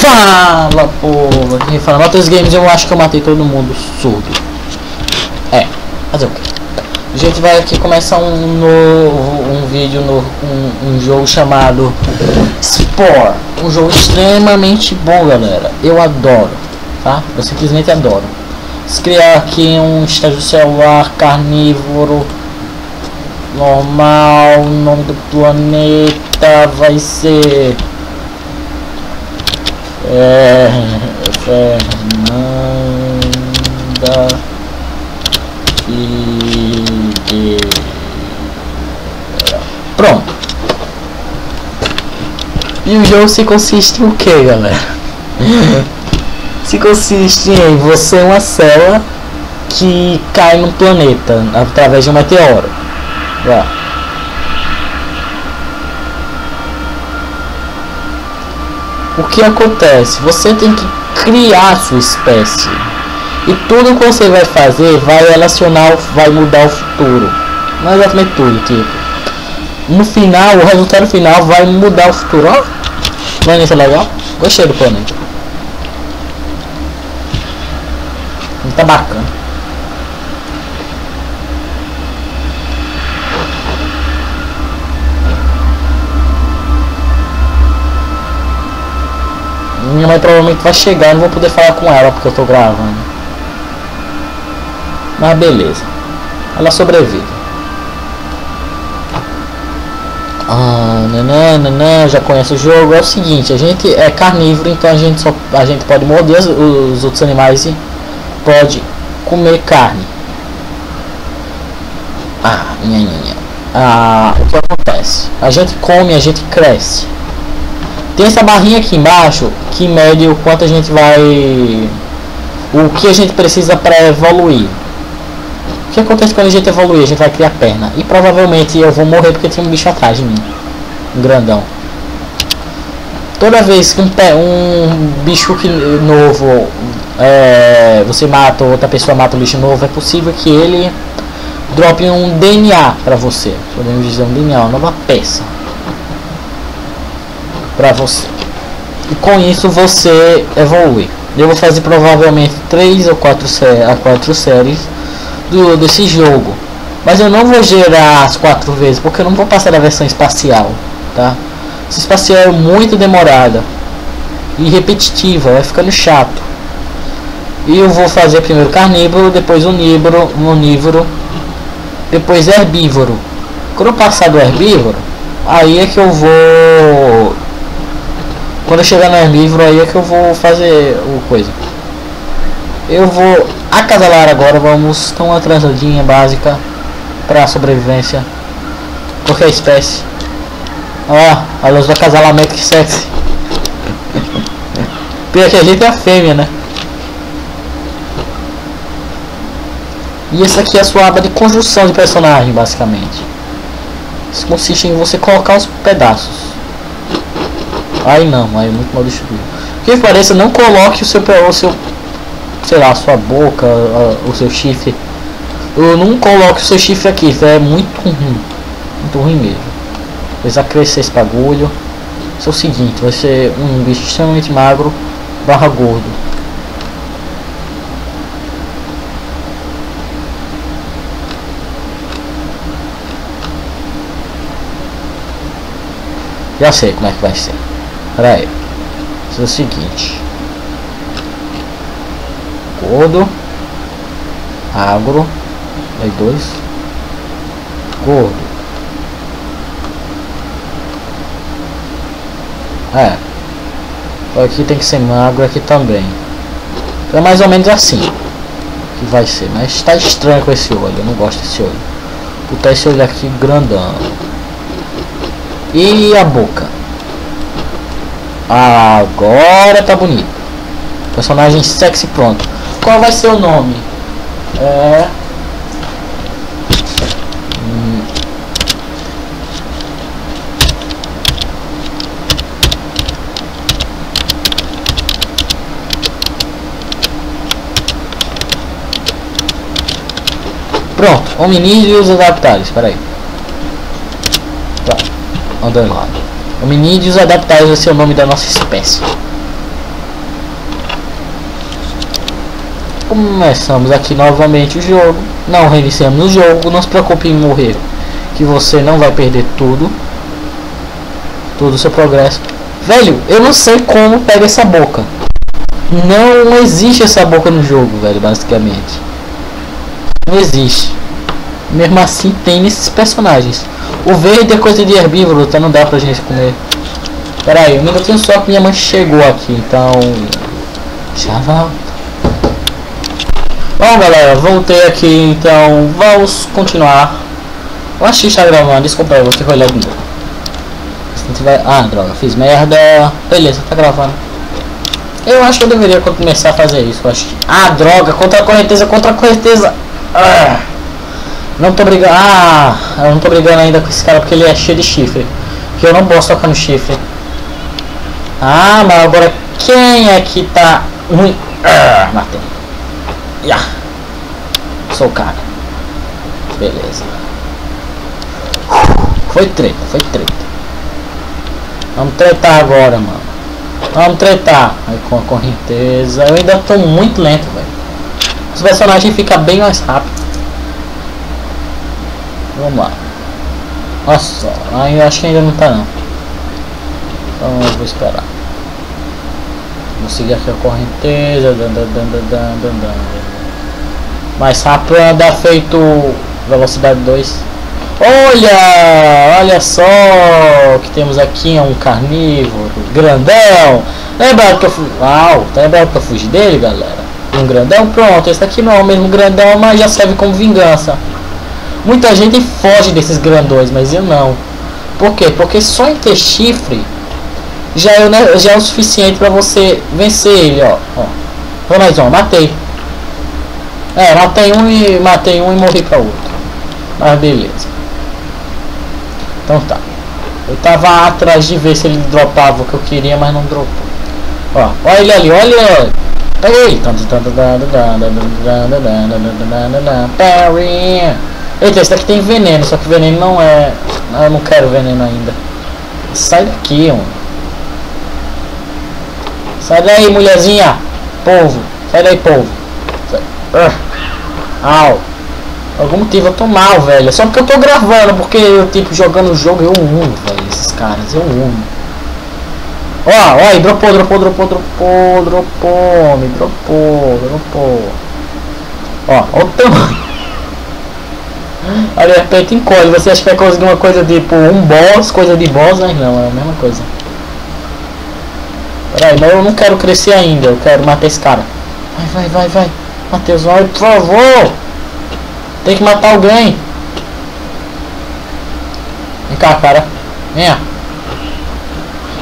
Fala, povo, aqui fala Matheus Games. Eu acho que eu matei todo mundo surdo. Fazer o quê? A gente vai aqui começar um vídeo novo, um jogo chamado Spore. Um jogo extremamente bom, galera. Eu adoro, tá? Eu simplesmente adoro. Se criar aqui um estágio celular carnívoro normal, o nome do planeta vai ser Fernanda Figueira. Pronto. E o jogo se consiste em o que, galera? Se consiste em você uma célula que cai no planeta através de um meteoro. O que acontece? Você tem que criar a sua espécie. E tudo que você vai fazer vai relacionar, vai mudar o futuro. Não é exatamente tudo, tipo. No final, o resultado final vai mudar o futuro. Ó, planeta legal. Gostei do planeta. Tá bacana. Minha mãe provavelmente vai chegar, não vou poder falar com ela porque eu tô gravando. Mas beleza. Ela sobrevive. Já conhece o jogo. É o seguinte, a gente é carnívoro, então a gente pode morder os outros animais e pode comer carne. O que acontece? A gente come, a gente cresce. Tem essa barrinha aqui embaixo que mede o quanto a gente vai, o que a gente precisa para evoluir. O que acontece quando a gente evoluir? A gente vai criar perna. E provavelmente eu vou morrer porque tem um bicho atrás de mim, um grandão. Toda vez que um bicho novo você mata, ou outra pessoa mata um bicho novo, é possível que ele drope um DNA para você. Podemos dizer um DNA, uma nova peça para você. E com isso você evolui. Eu vou fazer provavelmente 3 ou 4 séries desse jogo. Mas eu não vou gerar as 4 vezes, porque eu não vou passar da versão espacial, tá? Essa espacial é muito demorada e repetitiva, vai ficando chato. E eu vou fazer primeiro carnívoro, depois onívoro, depois herbívoro. Quando eu passar do herbívoro, aí é que eu vou... Quando eu chegar no herbívoro, aí é que eu vou fazer o coisa. Eu vou acasalar agora, vamos dar uma transadinha básica para sobrevivência. Qualquer espécie. Ó, a luz do acasalamento, que sexy. Pior que a gente é a fêmea, né? E essa aqui é a sua aba de construção de personagem, basicamente. Isso consiste em você colocar os pedaços. Aí não, aí é muito mal distribuído. Que pareça, não coloque o seu, sei lá, a sua boca, o seu chifre. Eu não coloque o seu chifre aqui, isso é muito ruim mesmo. Precisa crescer esse bagulho. Isso é o seguinte, vai ser um bicho extremamente magro barra gordo. Já sei como é que vai ser. Pera aí. Isso é o seguinte. Gordo. Agro. Aí 2. Gordo. Aqui tem que ser magro, aqui também. Então é mais ou menos assim que vai ser. Mas tá estranho com esse olho. Eu não gosto desse olho. Vou botar esse olho aqui grandão. E a boca. Agora tá bonito. Personagem sexy pronto. Qual vai ser o nome? Pronto, hominídeos adaptáveis. Espera aí. Tá, andando lá. Hominídeos adaptáveis vai ser o nome da nossa espécie. Começamos aqui novamente o jogo. Não reiniciamos o jogo. Não se preocupe em morrer, que você não vai perder tudo o seu progresso. Velho, eu não sei como pega essa boca. Não existe essa boca no jogo, velho, basicamente. Não existe. Mesmo assim tem nesses personagens. O verde é coisa de herbívoro, então não dá pra gente comer. Pera aí, um minutinho só que minha mãe chegou aqui, então... Já volto. Bom, galera, voltei aqui, então vamos continuar. Eu achei que está gravando, desculpa aí, vou ter que olhar de novo. Ah, droga, fiz merda. Beleza, tá gravando. Eu acho que eu deveria começar a fazer isso. Eu acho que... Ah, droga, contra a correnteza, contra a correnteza. Não tô brigando. Eu não tô brigando ainda com esse cara porque ele é cheio de chifre. Que eu não posso tocar no chifre. Mas agora quem é que tá ruim? Matei. Sou o cara. Beleza. Foi treta, foi treta. Vamos tretar agora, mano. Vamos tretar. Aí com a correnteza. Eu ainda tô muito lento, velho. Os personagens ficam bem mais rápido. Vamos lá. Nossa, aí eu acho que ainda não tá não. Então eu vou esperar. Vou seguir aqui a correnteza. Mais rápido andar feito velocidade 2. Olha só o que temos aqui, é um carnívoro grandão. Lembrado que eu fui... Uau, tá lembrado que eu fugi dele, galera? Um grandão, pronto, esse aqui não é o mesmo grandão, mas já serve como vingança. Muita gente foge desses grandões, mas eu não. Por quê? Porque só em ter chifre já é o suficiente pra você vencer ele, ó. Vou mais um, matei. Matei um e morri pra outro. Mas beleza. Então tá. Eu tava atrás de ver se ele dropava o que eu queria, mas não dropou. Olha ele ali, olha. Peguei. Eita, esse daqui tem veneno, só que veneno não é... Eu não quero veneno ainda. Sai daqui, mano. Sai daí, mulherzinha. Povo. Sai daí, povo. Au. Por algum motivo eu tô mal, velho. É só porque eu tô gravando, porque eu, tipo, jogando o jogo eu uno, velho. Esses caras, eu uno. Ó, dropou. Me dropou. Ó o tamanho. Aí de repente encolhe. Você acha que vai conseguir uma coisa tipo um boss, coisa de boss, mas não, é a mesma coisa. Peraí, mas eu não quero crescer ainda. Eu quero matar esse cara. Vai. Matheus, vai, por favor. Tem que matar alguém. Vem cá, cara. Venha.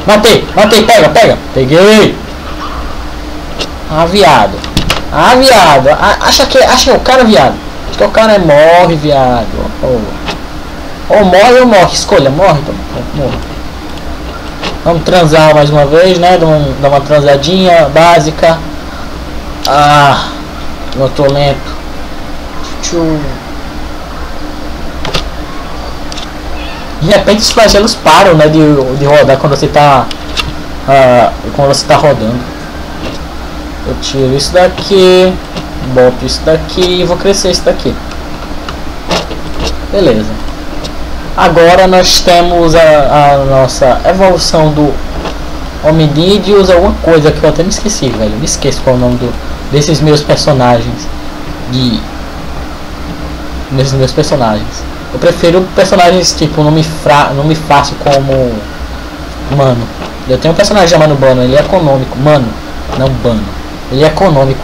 Matei, pega. Peguei. Viado. Acha o cara, viado. Acho que o cara morre, viado. Ou morre ou morre. Escolha, morre. Morre. Vamos transar mais uma vez, né? Dar uma transadinha básica. Eu tô lento. De repente os flagelos param, né, de rodar quando você tá rodando. Eu tiro isso daqui, boto isso daqui e vou crescer isso daqui. Beleza. Agora nós temos a nossa evolução do hominídeos, alguma coisa que eu até me esqueci, velho. Me esqueço qual é o nome desses meus personagens. Nesses meus personagens. Eu prefiro personagens tipo nome fácil como Mano. Eu tenho um personagem chamado Bano, ele é econômico. Mano, não Bano. Ele é econômico.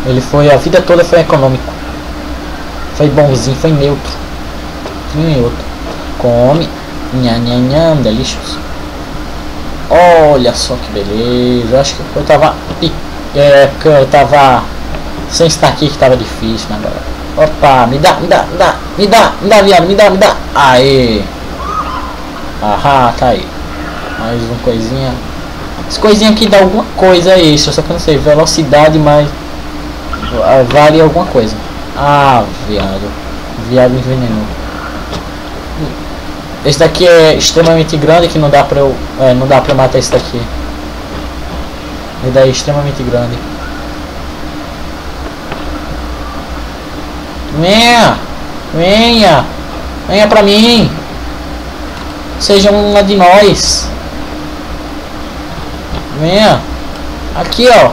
Ele foi, a vida toda foi econômico. Foi bonzinho, foi neutro. Come. Nham, delicious. Olha só que beleza. Eu acho que eu tava... porque eu tava... sem estar aqui que tava difícil, né, galera? Opa, me dá, viado, me dá. Aê. Tá aí. Mais uma coisinha. Essa coisinha aqui dá alguma coisa extra, só que eu não sei, velocidade, mas vale alguma coisa. Viado envenenou. Esse daqui é extremamente grande, que não dá pra eu matar esse daqui. E daí extremamente grande. Venha! Venha! Venha pra mim! Seja uma de nós! Venha! Aqui, ó!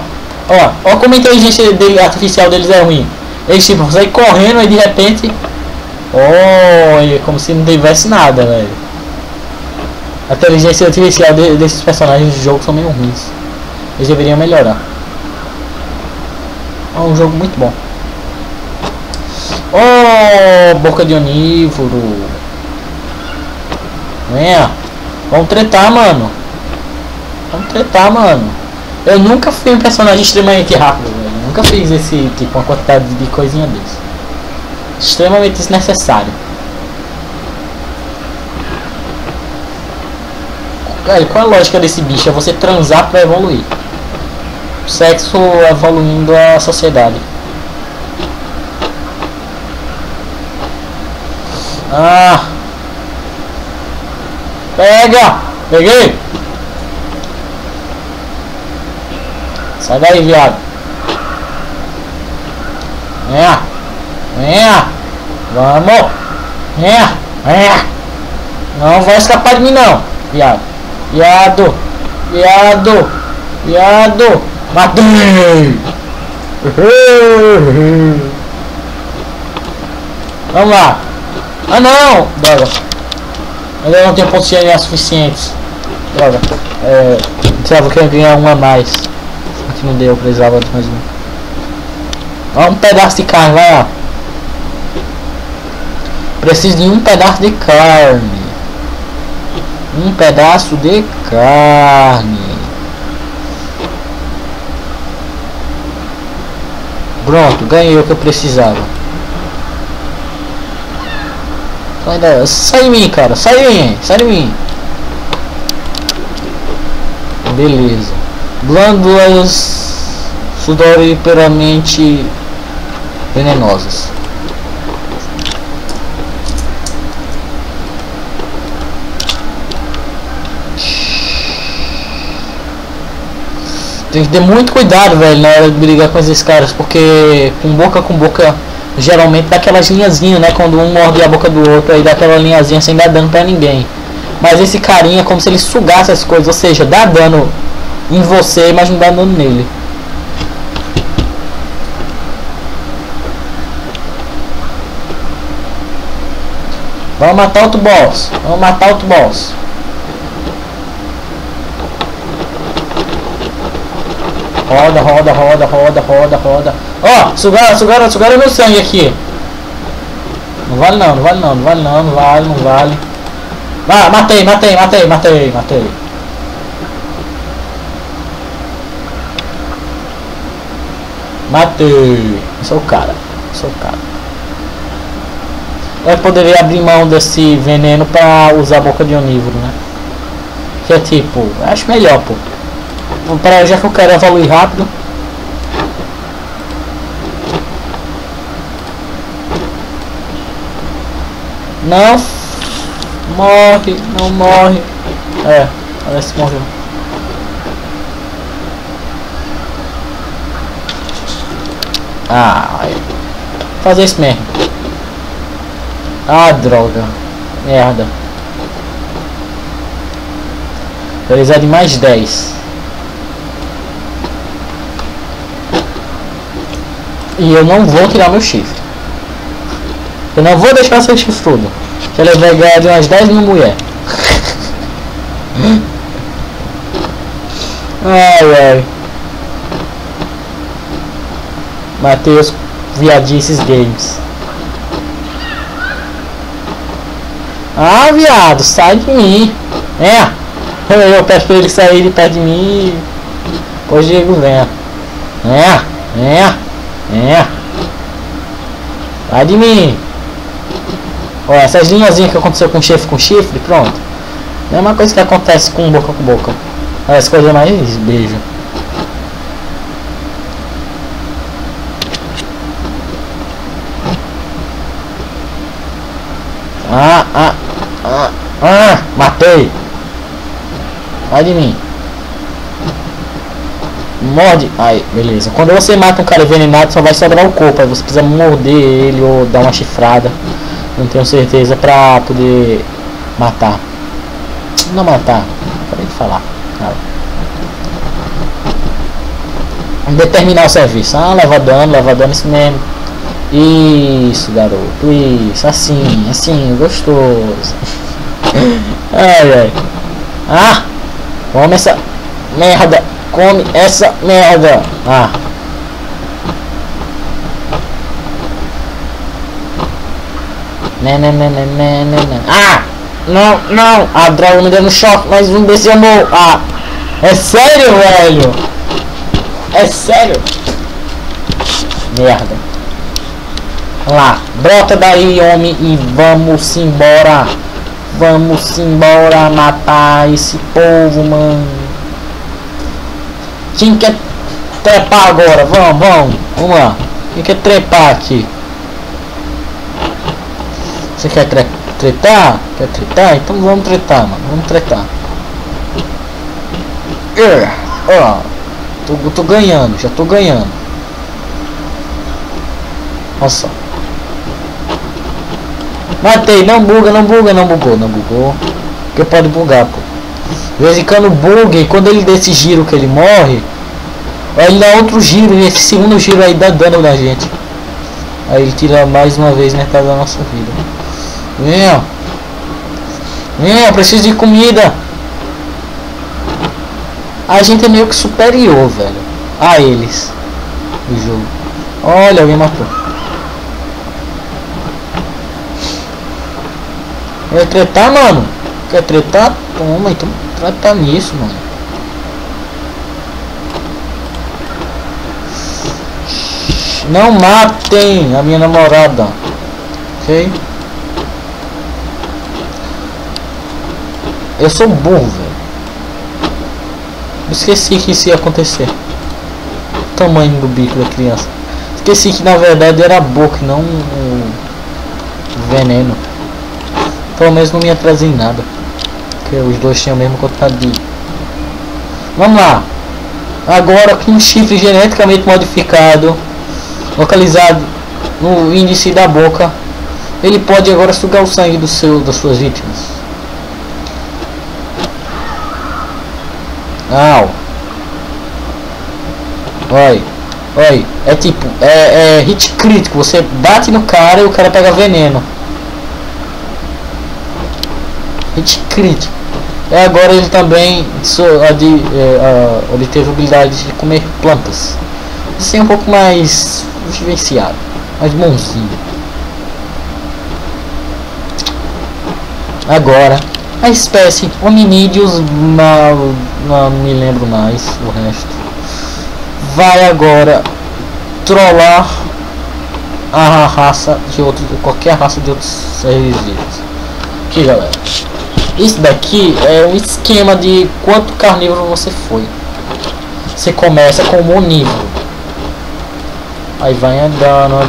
Ó como a inteligência artificial deles é ruim. Eles tipo, saem correndo e de repente... Olha, como se não tivesse nada, velho. A inteligência artificial desses personagens do jogo são meio ruins. Eles deveriam melhorar. É um jogo muito bom. Oh, boca de onívoro. Venha. Vamos tretar, mano. Vamos tretar, mano. Eu nunca fui um personagem extremamente rápido, velho. Nunca fiz esse tipo, uma quantidade de coisinha desse. Extremamente desnecessário. Velho, qual a lógica desse bicho? É você transar pra evoluir. O sexo evoluindo a sociedade. Ah! Pega! Peguei! Sai daí, viado! Venha! Venha! Vamos! Venha! Venha! Não vai escapar de mim não, viado! Viado! Viado! Viado! Matei! Vamos lá! Ah não! Droga! Ainda não tenho pontos de DNA suficientes. Droga! Precisava que eu ganhar um a mais. Aqui não deu, precisava de mais um. Ó, um pedaço de carne, vai lá! Preciso de um pedaço de carne. Um pedaço de carne. Pronto, ganhei o que eu precisava. Sai de mim, cara. Sai de mim. Sai de mim. Beleza. Glândulas sudoríferamente venenosas. Tem que ter muito cuidado, velho, na hora de brigar com esses caras, porque com boca geralmente dá aquelas linhazinhas, né? Quando um morde a boca do outro, aí dá aquela linhazinha sem dar dano pra ninguém. Mas esse carinha é como se ele sugasse as coisas, ou seja, dá dano em você, mas não dá dano nele. Vamos matar outro boss. Vamos matar outro boss. Roda, roda, roda, roda, roda, roda. Ó, sugaram meu sangue aqui. Não vale não, não vale não, não vale não, não vale, não vale. Ah, matei. Matei. Sou o cara. Eu poderia abrir mão desse veneno pra usar a boca de onívoro, né? Que é tipo, acho melhor, pô. Já que eu quero evoluir rápido. Não morre, não morre. Parece que morreu. Fazer isso mesmo. Droga. Merda. Precisar de mais 10. E eu não vou tirar meu chifre. Eu não vou deixar ser chifrudo. Que ele vai ganhar de umas 10 mil mulheres. Ai. Matheus Viadices Games. Viado, sai de mim. Eu peço pra ele sair de perto de mim. Pois Diego, venha. Sai de mim. Ó, essas linhazinhas que aconteceu com chifre, pronto. Mesma coisa que acontece com boca. As coisas mais beijo. Matei. Sai de mim. Morde. Aí, beleza. Quando você mata um cara envenenado, só vai sobrar o corpo. Aí você precisa morder ele ou dar uma chifrada. Não tenho certeza pra poder matar. Não matar. Parei de falar. Cara. Determinar o serviço. Ah, leva dano, isso mesmo. Isso, garoto. Isso, assim, gostoso. Ai, ai. Ah! Come essa merda. Come essa merda. Ah. Né. Ah! Não. A droga me dando choque. Mais um desse amor. Ah. É sério, velho. É sério. Merda. Vamos lá. Brota daí, homem. E vamos embora. Vamos embora matar esse povo, mano. Quem quer trepar agora? Vamos lá. Quem quer trepar aqui? Você quer tretar? Quer tretar? Então vamos tretar, mano. Vamos tretar. Ó, tô ganhando, já tô ganhando. Olha só. Matei, não bugou. Porque pode bugar, pô. De vez em quando buga e quando ele desse giro que ele morre, aí ele dá outro giro e esse segundo giro aí dá dano na gente. Aí ele tira mais uma vez metade da nossa vida. Vem, preciso de comida. A gente é meio que superior, velho, a eles do jogo. Olha, alguém matou. Quer tretar, mano? Quer tretar? Toma, então trata nisso, mano. Não matem a minha namorada. Ok? Eu sou burro, velho. Esqueci que isso ia acontecer. O tamanho do bico da criança. Esqueci que na verdade era a boca e não o veneno. Pelo menos não me ia trazer em nada. Porque os dois tinham a mesma quantidade de... Vamos lá. Agora com um chifre geneticamente modificado, localizado no índice da boca, ele pode agora sugar o sangue das suas vítimas. Au. Oi. É tipo, é hit crítico. Você bate no cara e o cara pega veneno. Hit crítico. E agora ele também ele teve a habilidade de comer plantas. Assim um pouco mais vivenciado, mais bonzinho. Agora a espécie hominídeos, não me lembro mais o resto, vai agora trollar a raça de qualquer raça de outros seres vivos. Aqui, galera, isso daqui é um esquema de quanto carnívoro você foi. Você começa como onívoro, aí vai andando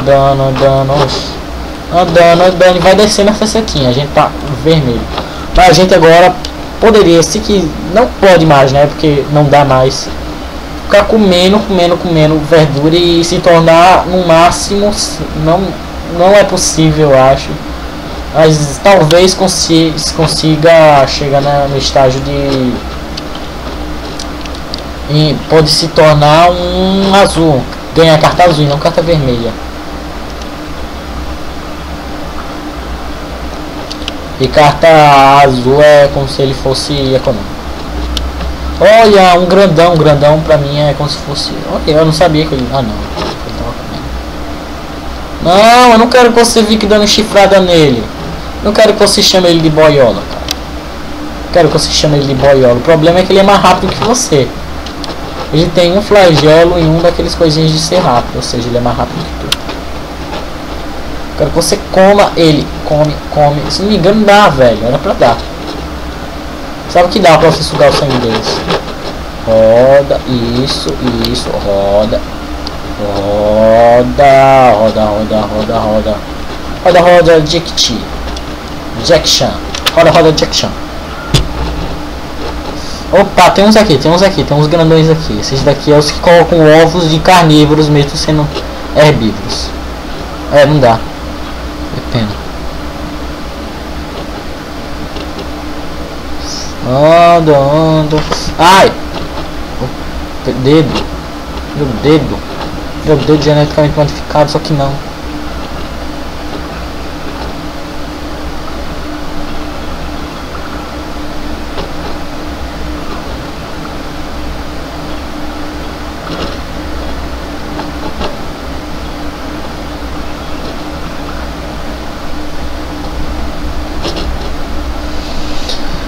e vai descendo essa setinha. A gente tá vermelho, mas a gente agora poderia, se que não pode mais, né, porque não dá mais, ficar comendo verdura e se tornar no máximo, não é possível, eu acho, mas talvez consiga chegar no estágio de pode se tornar um azul, ganhar carta azul e não carta vermelha. E carta azul é como se ele fosse econômico. Olha, um grandão pra mim é como se fosse... Olha, eu não sabia que ele... Ah, não. Não, eu não quero que você fique dando chifrada nele. Não quero que você chame ele de boiola, cara. Quero que você chame ele de boiola. O problema é que ele é mais rápido que você. Ele tem um flagelo e um daqueles coisinhas de ser rápido. Ou seja, ele é mais rápido que tu. Quero que você coma ele. Come. Se não me engano dá, velho. Era pra dar. Sabe o que dá pra você sugar o sangue deles? Roda. Isso. Roda. Roda. Jackson. Roda Jackson. Opa, tem uns aqui, tem uns grandões aqui. Esses daqui é os que colocam ovos de carnívoros mesmo sendo herbívoros. É, não dá. É pena. Anda. Ai! Dedo. Meu dedo geneticamente modificado, só que não.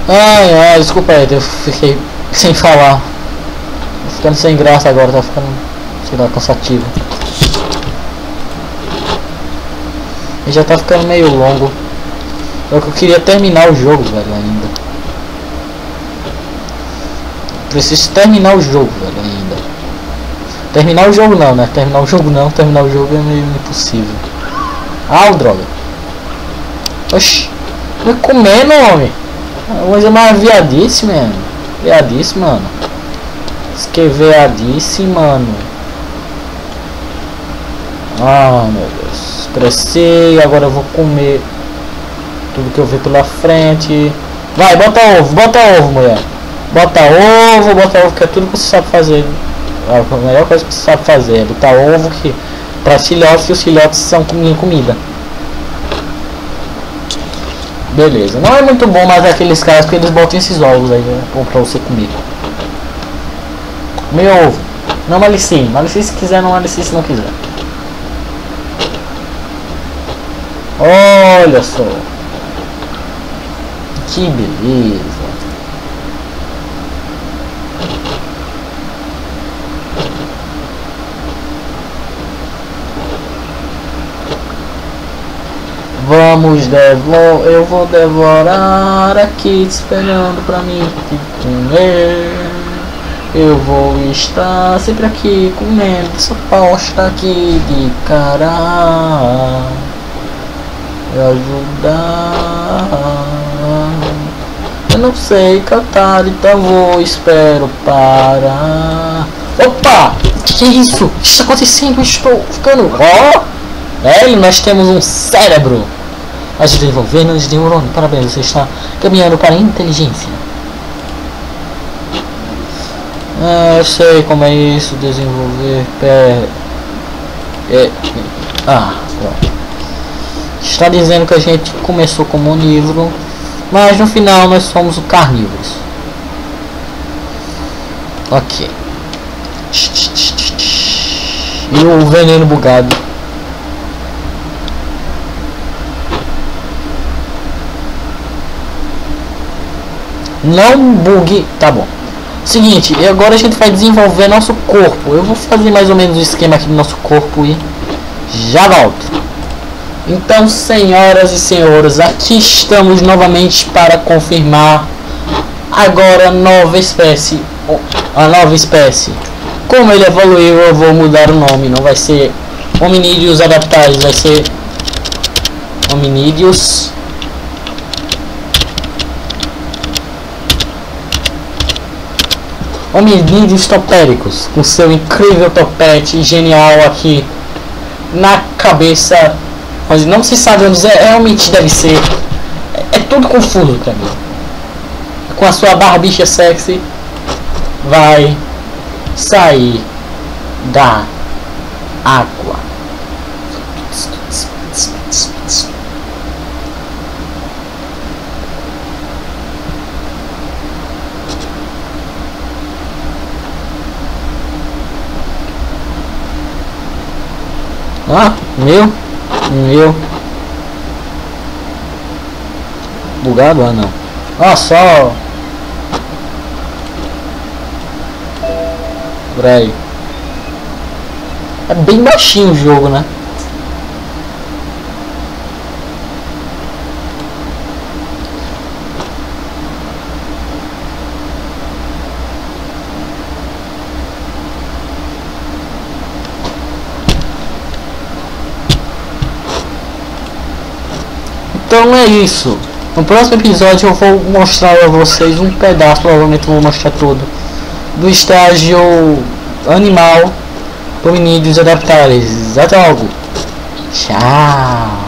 Ai, desculpa aí, eu fiquei sem falar. Tô ficando sem graça agora, tá ficando, sei lá, cansativo. E já tá ficando meio longo. Eu queria terminar o jogo, velho, ainda. Preciso terminar o jogo, velho, ainda. Terminar o jogo não, né? Terminar o jogo é meio impossível. Ah, droga. Oxi, me comendo, homem. Mas é mais viadice, mano. Viadice, mano. Isso que é viadice, mano. Ah, meu Deus. Cresci, agora eu vou comer tudo que eu ver pela frente. Vai, bota ovo, mulher. Bota ovo, que é tudo que você sabe fazer. A melhor coisa que você sabe fazer é botar ovo que para filhotes, e os filhotes são comida. Beleza, não é muito bom, mas é aqueles caras que eles botam esses ovos aí, né, pra você comer. Meu ovo. Não malicie se quiser, não malicie se não quiser. Olha só. Que beleza. Eu vou devorar aqui esperando pra mim comer. Eu vou estar sempre aqui comendo essa posta aqui de cara. Me ajudar. Eu não sei cantar, então espero parar. Opa! Que é isso? O que está acontecendo? Eu estou ficando... nós temos um cérebro. Nós desenvolvemos neurônio. Parabéns, você está caminhando para a inteligência. Eu sei como é isso, desenvolver pronto. Está dizendo que a gente começou como onívoro, mas no final nós somos carnívoros. Ok. E o veneno bugado. Não bugue, tá bom. Seguinte, e agora a gente vai desenvolver nosso corpo. Eu vou fazer mais ou menos o esquema aqui do nosso corpo e já volto. Então, senhoras e senhores, aqui estamos novamente para confirmar agora a nova espécie. Como ele evoluiu, eu vou mudar o nome. Não vai ser hominídeos adaptados, vai ser hominídeos topéricos, com seu incrível topete genial aqui na cabeça, mas não se sabe onde realmente deve ser. É tudo confuso pra mim. Com a sua barbicha sexy vai sair da água. Meu bugado? Não. Só por aí. É bem baixinho o jogo, né? Então é isso. No próximo episódio eu vou mostrar a vocês um pedaço, provavelmente vou mostrar tudo, do estágio animal do Hominídeos Adaptáveis. Até logo. Tchau.